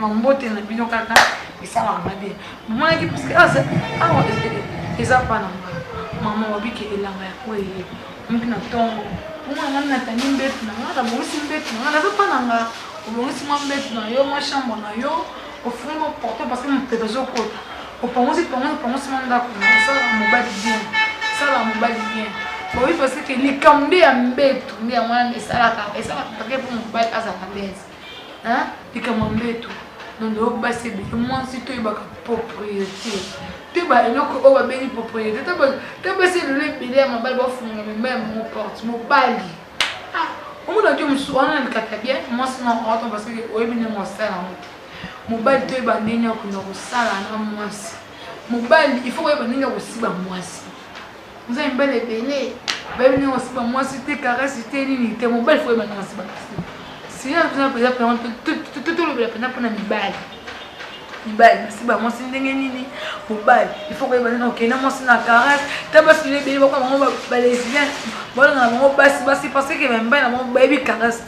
mambote na bino kaka esala mabe mama ki parce que eza pas na mama wabiki elanga ya ko ye mpina tongo mama na tani mbetu na ngata bosi mbetu na ngata pa nanga obongisi mbetu na yo ma chambre na yo ofuri mo porter parce que mon pédazo kota opongosi manda ko ça mobile bien ça la mobile bien oui parce que les cambi ya mbetu ndia mwana esala parce que pour mobile asa kabeza hein likamambetu ndo basi be moi si to ibaka propriété te ba eloko o ba beni propriété te ba se le bele ya mabali ba funga même mon porte mo bali o mo na dio msu ona nikata bien moi sinon auto parce que o ebini mo sala mo bali to ba ndenya ko no sala na mwasi mo bali il faut ba ndenya ko siba mwasi vous avez une belle belle ba bini ko siba mwasi te caresse te nini te mo bali faut ba ndenya siba si on a tout le pena pour mibali si ba moi si ndenge nini mobali il faut que ba na okena moi si na caresse ta ba si le beli ba ko ba lesbienne bon na mo basi parce que même ba na mo baby caresse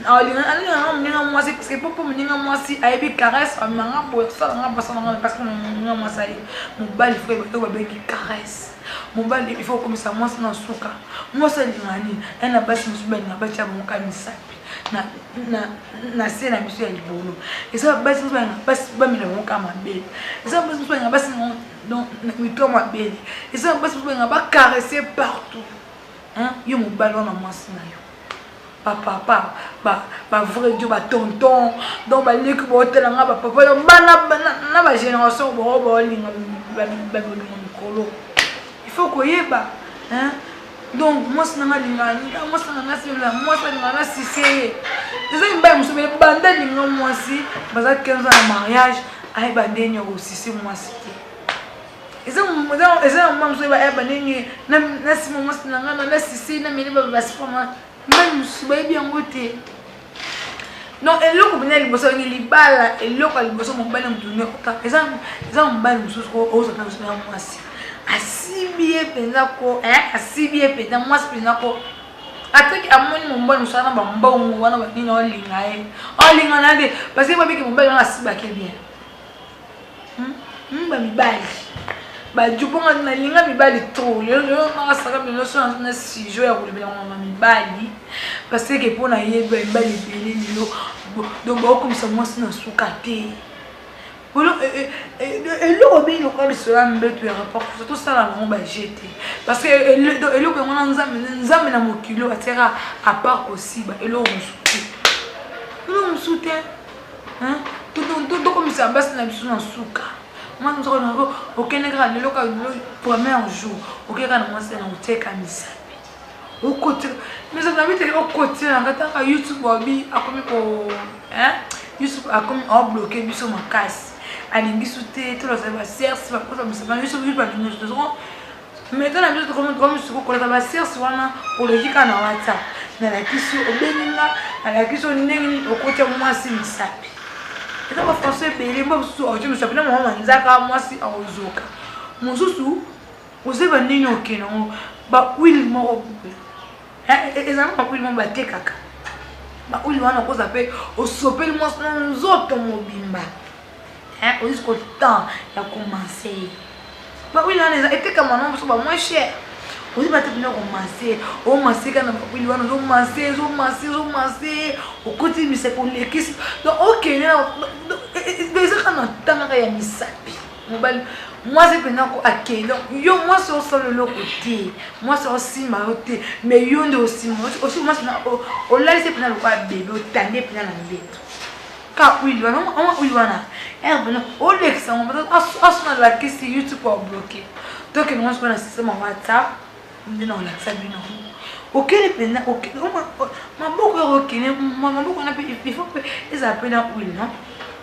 ali na mninga moi si parce que pour mninga moi si baby caresse amanga pour ça nga parce que mninga moi ça mobali il faut ba baby caresse mobali il faut comme ça moi si na suka moi ça lingani na basi musubani na ba cha mo kamisa na sena biso ya libolo esa basi ba mina mo kama bele esa basi basi donc mito ma bele esa basi ba caresser partout hein yo mo ballon na mwasi na yo papa ba vrai Dieu ba tonton donc ba leki bo tela nga ba papa na ba génération bo linga ba mikolo il faut ko yeba hein. Donc moi c'est na lingani moi c'est na sibla moi c'est na sisé eza mba musubele banda linga moi si baza 15 ans de mariage ay bandenya au sisé moi cité eza mama musubele ay bandenya na simo moi c'est na sisé na meli ba basifama mba musubele bien ngote non eloko bina liboso ngi libala eloko liboso mo bana mtunye ota eza mbali mususu ko oza na musubele moi si asibie penza ko asibie penza mwasi penza ko ataki amoni momba musana ba mbongo wana ba nini olinga na de parce que babiki momba na asiba ke bien ba mibali ba juponga na linga mibali trop le na saka bino so na sijo ya kulibela mama mibali parce que pona yeba mibali bele lilo donc ba comme ça mwasi na suka te et le obéit le corps de cela mbetu ya rapport surtout ça la on va jeter parce que le ko ngona nzambe na mokilo atera à part aussi ba elo on soutient hein tout comme ça bas na biso na suka moi nous on a aucun gra le loka premier jour aucun na moi c'est na uteka misapi au côté mais ça na vite au côté ngata YouTube obi akomi ko hein YouTube akomi a bloqué biso makasi alingi souté tout le service serse pas comme ça mais je veux pas nous maintenant la musique comme ce qu'on a serse wana pour le jika na WhatsApp na la kisu obeninga na la kisu ndenge okoti moi si misapi et donc français belé moi so je me souviens moi nzaka moi si ozoka mususu ozeba nini okeno ba will mo et ça pas will mo ba tekaka ba will wana ko zape osopeli moi nzoto mobimba jusqu'au temps il a commencé bah oui là les était comme non parce que moins cher on va te venir commencer au masser quand on va nous masser au côté mais c'est pour les kisses donc OK déjà quand on tanga ya misapi moi c'est pendant ko OK donc yo moi c'est au le côté moi c'est aussi ma côté mais yo de aussi moi c'est au là c'est pendant le quoi bébé au tande pendant la bête ka oui wana herbe au lexa on va asuna la question YouTube pour bloquer donc moi je connais système WhatsApp non la ça bien OK les peine OK ma beaucoup OK ma beaucoup on a il faut que ils appellent oui non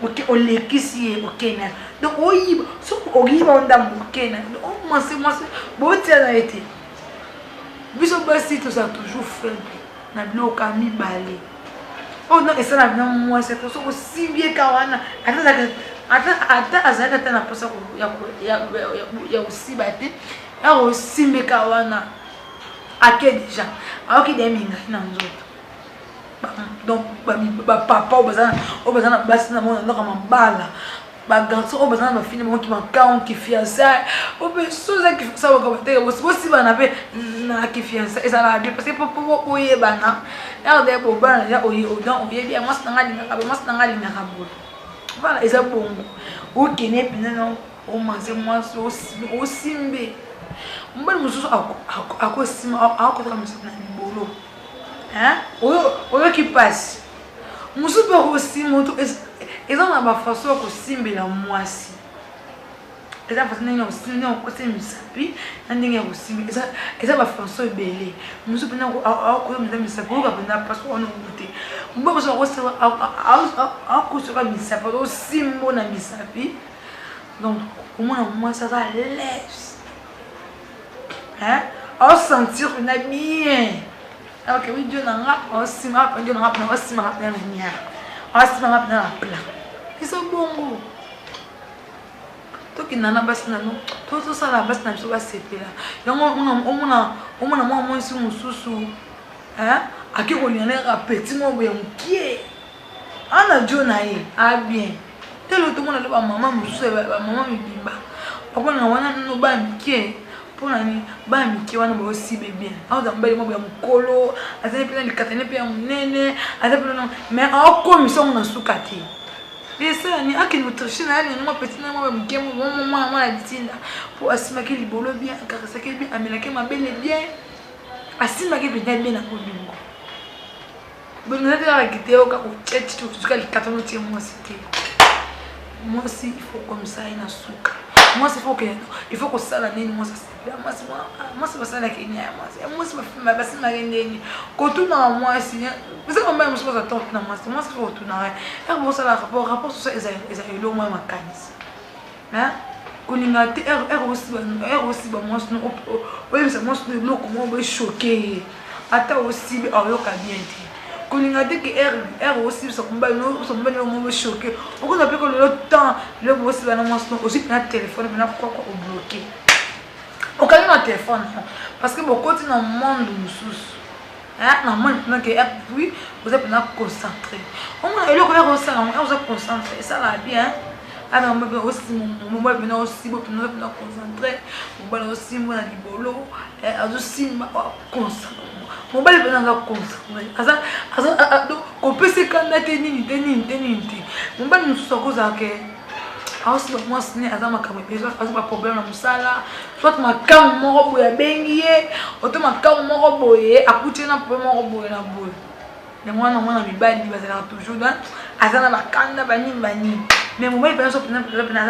OK on lekisi OK na donc oui so ogiba onda OK na donc moi c'est bon tiens été biso basi tout ça toujours faible na bloquer mi balé. Oh non, et ça là, non, moi, c'est aussi bien qu'Awana. Attends, azaka na posa ya aussi batté. Ya aussi bien qu'Awana. Ake déjà. Alors qu'il est minga na nzoto. donc papa au bazana basi na mona ndaka mabala ba garçon au bazana ba fini qui manquant qui fiançailles au besoin qui ça va commenter aussi bana pe na qui fiançailles ça la parce que pour oye bana ya de bo bana ya oye donc oye bien moi ça ngali na kabolo voilà eza bongo o kene pinano o manze moi aussi mbe mbali mususu akosima akotoka mususu na libolo hein oyo qui passe mususu pe aussi moto eza na ba façon ko simbela mwasi eza façon nini aussi nini ko misapi na ndenge ya kosimbi eza ba façon ebele mususu pe na ko misapi ko ka pena parce qu'on a mbo ko so akosoka misapi o simbo na misapi donc au moins moi ça va l'aise hein on sentir qu'on a bien alors que oui Dieu n'a pas aussi m'a Dieu n'a pas aussi m'a bien nia aussi m'a bien la plan ils sont bongo to kinana basi nano to sala basi na biso ba sepela yango on moi si mususu hein akiko liana petit mo boya mukie ana Dieu na ye a bien telo to mona le ba maman mususu ba maman mibimba papa na wana no ba mukie pona ni ba miki wana ba aussi bien aza mbali mo ya mukolo azali pena likatane pe ya munene azali pena mais a commission na sukati esa ni akinotriche na ni mo petit na mo ba miki mo la ditinda pour asima ke libolo bien akarasa ke bien amela ke mabele bien asima ke bien na kodungo bon na tela kiteo ka ucheti tu tuka likatano tie mo cité moi aussi il faut comme ça ina suka moi c'est faut que il faut que ça la nini moi ça moi c'est pas ça la Kenya moi c'est pas basi marendeni ko tout na moi si c'est comme même je pense attendre na moi c'est faut tout na et bon ça la rapport sur ça ils le moins makanisi hein kolinga te aussi ba moi sinon oui c'est moi sinon loko moi ba choqué ata aussi ayoka bien te kolinga te que aussi ça combat no mo choqué on a plus que le temps le aussi ba na moi aussi na téléphone na quoi au bloqué au cas où téléphone parce que beaucoup dans le monde mususu hein na monde na que puis vous êtes pas concentré on a le faire aussi on se concentrer ça va bien alors moi aussi mon moi maintenant aussi beaucoup nous pas concentré mon moi aussi moi na libolo et aussi concentré mon bal est dans concentré asa donc on peut se candidater ni mon bal nous sommes cause que aussi moi c'est asa makamo besoin parce que problème na musala soit makamo moko boya bengiye auto makamo moko boye akuti na problème moko boye na boye les moi na mibali bazala toujours dans asa na bakanda bani mais mon bal pense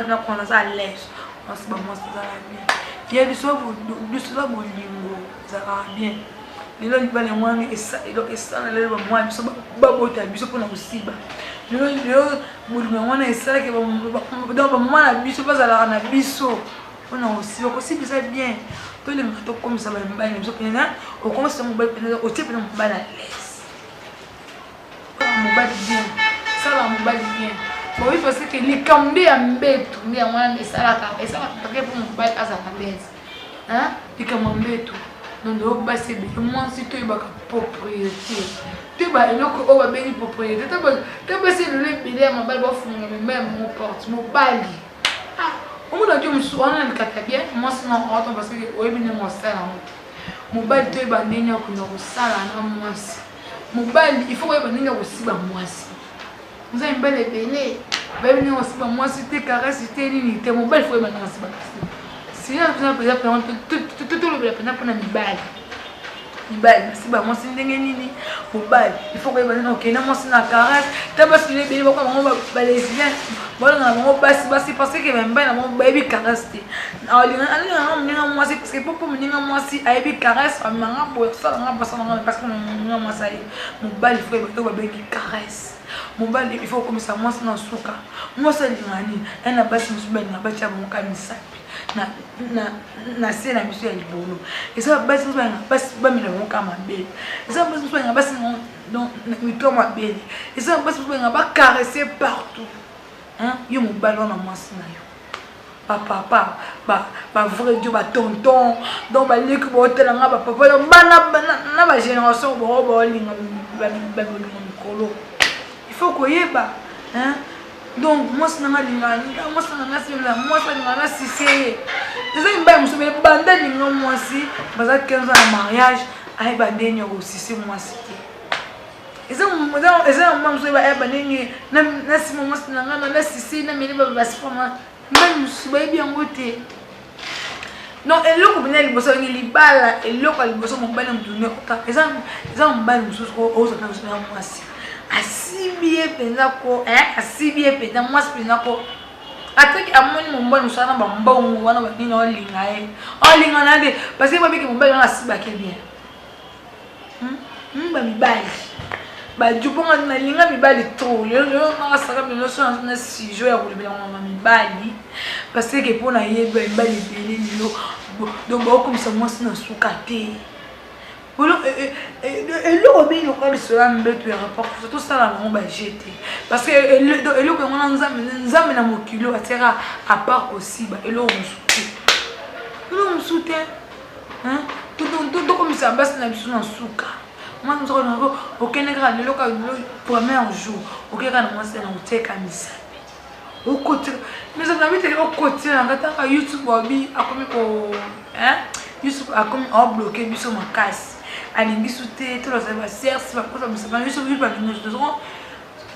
na konza à l'aise on se moi ça va bien il y a du soir bolingo ça va bien lelo libale mwana esa lelo mwana biso babota biso pona kusiba lelo bolingo mwana esa ke ba mwana biso bazala na biso pona kusiba kosibisa bien to le ngato comme ça ba mbali biso pena o commence mo ba pena o te pena mo ba na laisse mo ba bien ça va mo ba bien bon oui parce que les cambi ya mbetu ndia mwana esa parce que pour mo ba asa na laisse hein likamambetu non donc bah c'est bien moi si tu es pas propriété tu vas eloko o ba beni propriété tu vas c'est le billet ma balle ba funga même mon porte mon bali ah on a dit on souvent na kata bien moi c'est non autant parce que o ebine mo sala mon bali tu ba nenya ko no sala na moi mon bali il faut ba nenya ko siba moi vous avez une belle épée ba nenya ko siba moi si tu caresse tu ni te mon bali faut ba nenya siba si vous avez déjà tout le bien pour na mibali si ba moi c'est ndenge nini mobali il faut que ba na OK na moi c'est na caresse ta parce que les bébés ba ba les liens bon na mo basi parce que même ba na mo baby caresse na moi c'est parce que pour ninga moi si baby caresse manga pour ça na parce que ninga moi ça mobali il faut ba baby caresse mobali il faut comme ça moi c'est na suka moi c'est lingani na basi musubali na ba tia mo kamisa na sena biso ya libolo esa basi ba mina mo kama bele esa basi basi donc mito ma bele esa basi ba caresser partout hein yo mo ballon na moi sina yo papa ba vrai Dieu ba tonton donc ba leki bo telanga ba papa bana na ba génération bo linga ba likolo il faut koyeba hein donc moi c'est na lingani moi c'est na sila moi c'est na sisé c'est une baie muso banda lingo moi si baza 15 ans de mariage ay bandenya aussi c'est moi c'était ils ont muso ba bandenya na simo moi c'est na sisé na meli ba basifama même muso ba bien ngote non eloko bina liboso ngi libala eloko liboso mobali mdune ota eza mobali muso ko oza na moi si asibie penza ko asibie penza moi penza ko ataki amoni mobali musana ba mbongo wana ba nini olinga olinga na de parce que ba biki mobali wana asiba ke bien ba mibali ba juponga na linga mibali trop le na saka bino so na si jo ya kolibela mama mibali parce que pona yeba mibali belé lilo donc ba comme ça moi sina suka te Bolo eloko be lo ka bisola mbeto ya rapport tout ça là on va jeter parce que eloko ngona nzambe na mokilo atera à part aussi ba eloko msute hein tout comme ça bas na biso na suka moi nous on aucun grand eloko premier jour aucun grand moi c'est na uteka misabi au côté mais ça va être au côté na ngata YouTube obi akomi ko hein YouTube akomi a bloqué biso makasi alingi souté tout ça va serse va quoi ça va juste pas nous devons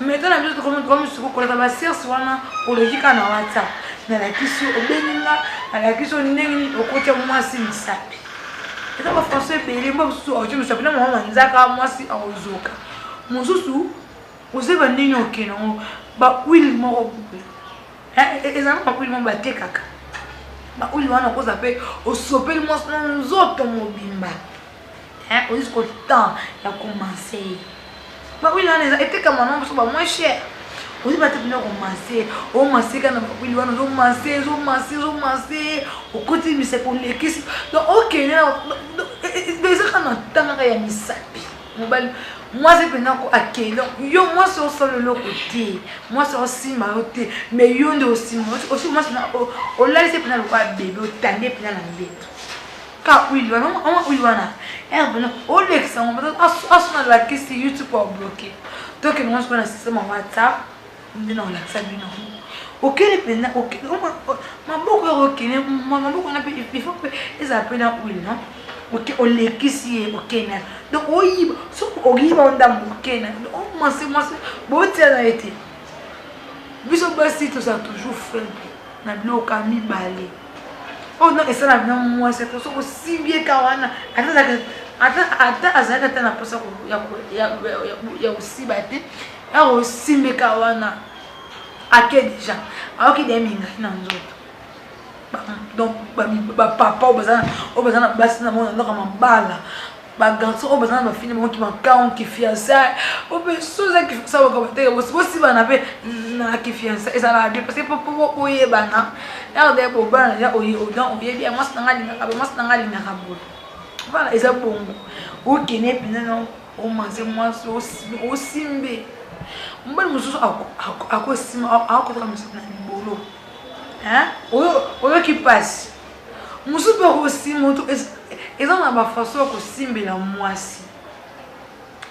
maintenant la juste comme ce qu'on va serse wana logique na WhatsApp na la question obeninga na la question ndenge au côté moi si misapi et ça va français belé moi so je me sais pas moi nzaka moi si aozoka mususu ozeba ndenge okeno ba will mo et ça pas will mo ba tekaka ba will wana ko zape osopeli mo nzoto mobimba on dit qu'au temps il a commencé bah oui là les été comme un homme soit moins cher on dit bah tu peux commencer au masser quand oui là on masser au côté mais c'est pour les kisses donc ok déjà quand on t'a rien mis ça moi c'est pendant qu'on a donc yo moi c'est au le côté moi c'est aussi ma côté mais yo de aussi moi c'est au là c'est pendant le bébé au tandé pendant la bête car oui là on oui là au Lex, on va assumer la question YouTube pour bloquer. Donc, nous avons un système WhatsApp. Nous avons l'accès à lui. Ok, les peines, ok. Ma beaucoup ok. Ma beaucoup on a il faut que les appels en oui, non? Ok, on les ici, ok. Donc, oui, sauf on y va on dame, ok. On moi c'est bon tiens a été. Biso basi tout ça toujours faible. Na bloc a mi balé. Oh non, et ça là moi c'est pour ça aussi bien kawana. Attends azaka tana posa ya aussi baté ya aussi mekawana ake déjà alors qu'il est minga na nzoto donc ba papa obazana basi na mona ndaka mabala ba garçon obazana ba fini mo ki ba kaon ki fiançailles obe soza ki ça va comme te aussi bana pe na ki fiançailles ça la parce que pour oyebana ya de bo bana ya oyi odon obi bien moi ça ngali na kabolo voilà et ça bon ok n'est pas non au manger moi aussi mbe mbali mususu akosima akotoka mususu na libolo hein oyo qui passe mususu aussi moto eza na ba façon ko simbela mwasi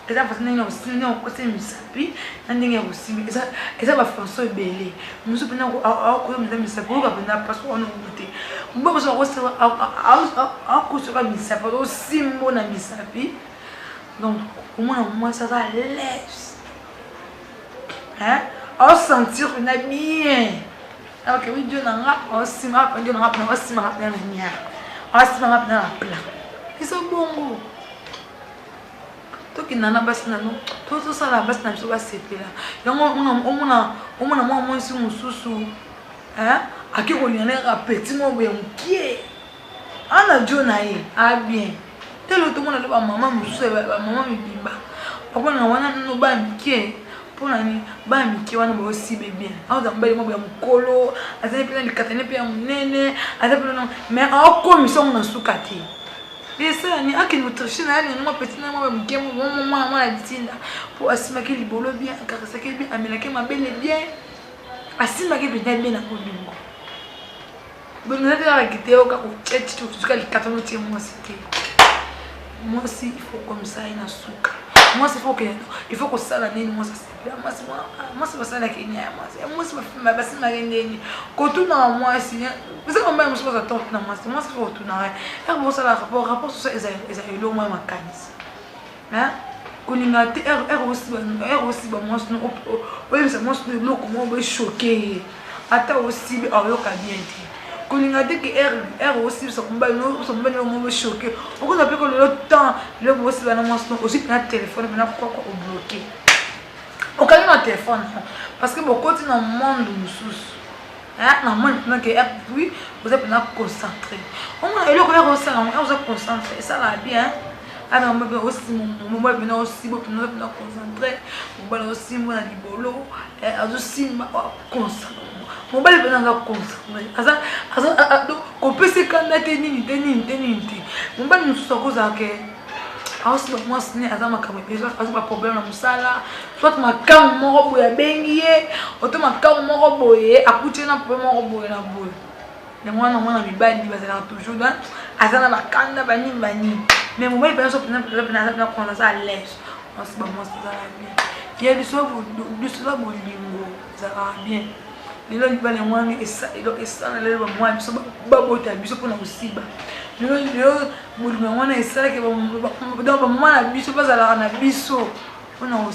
eza façon nini aussi nini ko simisapi ndenge ko simba eza ba façon ebele mususu pena ko misapi ko pena passo on goûter mbabo so ko akosoka misapi o simbo na misapi donc comment moi ça va l'aise hein on sentir on a bien alors que oui Dieu n'a pas aussi m'a pas Dieu n'a pas aussi m'a pas bien aussi m'a pas dans plat ils sont bons to ki nana basi na no to ça la basi na biso ba sepela yango on moi si mususu hein akiko liana petit mo boye mkie ana Dieu na ye a bien telo to mona le ba maman mususu ba maman mibimba akona wana no ba mkie pona ni ba mkie wana ba aussi bébé a za mbali mo boye mkolo azali pena likatane pe ya munene azali pena mais a commission na sukati et ça ni a qui notre chine a ni moi petit na moi mkie moi la ditinda pour asima ke libolo bien karasa ke bien amela ke mabele bien asima ke bien bien na kodingo bon on a déjà quitté au cas où tu jusqu'à les 4 moi c'était moi aussi il faut comme ça ina suka moi il faut que ça la nini moi ça moi c'est pas ça la Kenya moi c'est ma basi ma nini quand tout dans moi si vous avez même chose à temps dans moi c'est pour tout dans et bon ça la rapport sur ça ils ont moi ma canis hein kolinga te aussi ba moi no oui c'est moi no comment be choqué ata aussi ayoka bien te kolinga te que aussi ça combat no mo choqué on a appelé que le temps le aussi ba moi aussi na téléphone na quoi bloqué au cas où téléphone parce que beaucoup de dans monde nous dans le monde que oui vous êtes pas concentré on a le faire aussi on vous concentré ça va bien alors moi aussi mon moi bien aussi beaucoup nous pas concentré mon bal aussi moi di bolo et aussi ma concentré mon bal bien dans concentré asa donc on peut se candidater ni mon bal nous ça cause que aussi moi ce n'est pas comme déjà pas problème na musala soit ma cam moko boya bengié auto ma cam moko boye akuti na problème moko boye na boye les moi na mibali bazala toujours dans azana bakanda bani mais moi il pense na prendre ça à l'aise on se ba moi ça va bien il y a du soir bolingo ça va bien les gens ils moi et ça les moi biso babota biso pour na musiba le bolingo moi na ça que donc moi na biso bazala na biso on